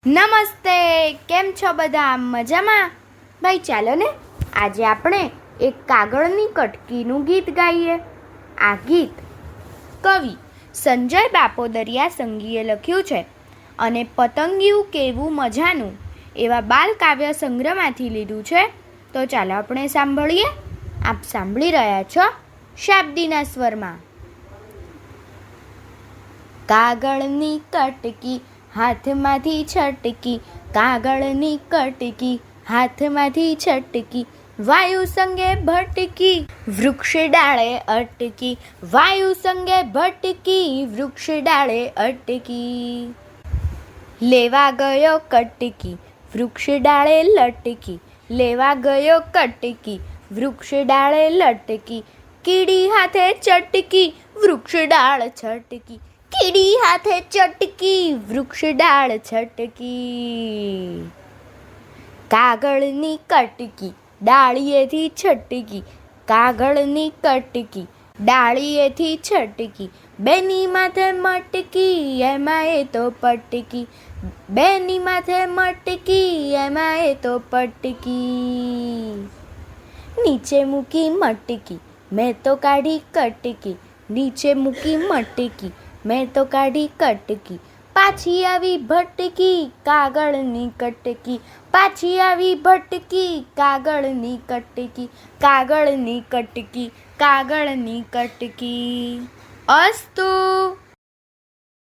નમસ્તે, કેમ છો બધા? મજામાં? ભાઈ ચાલો ને આજે આપણે એક કાગળની કટકીનું ગીત ગાઈએ. આ ગીત કવિ સંજય બાપોદરિયા સંઘીએ લખ્યું છે અને પતંગિયું કેવું મજાનું એવા બાલ કાવ્ય સંગ્રહમાંથી લીધું છે. તો ચાલો આપણે સાંભળીએ. આપ સાંભળી રહ્યા છો શાબ્દીના સ્વરમાં. કાગળની કટકી હાથમાંથી છટકી, કાગળની કટકી હાથમાંથી છટકી, વાયુ સંગે ભટકી વૃક્ષ ડાળે અટકી, વાયુ સંગે ભટકી વૃક્ષ ડાળે અટકી. લેવા ગયો કટકી વૃક્ષ ડાળે લટકી, લેવા ગયો કટકી વૃક્ષ ડાળે લટકી, કીડી હાથે ચટકી વૃક્ષ ડાળ છટકી, કીડી હાથે ચટકી વૃક્ષ ડાળ છટકી. કાગળની કટકી ડાળીએથી છટકી, કાગળની કટકી ડાળીએથી છટકી, બેની માથે મટકી એમાં એ તો પટકી, બેની માથે મટકી એમાં એ તો પટકી. નીચે મૂકી મટકી મેં તો કાઢી કટકી, નીચે મૂકી મટકી મેં તો કાઢી કટકી, પાછી આવી ભટકી કાગળની કટકી, પાછી આવી ભટકી કાગળની કટકી, કાગળની કટકી, કાગળની કટકી. અસ્તુ.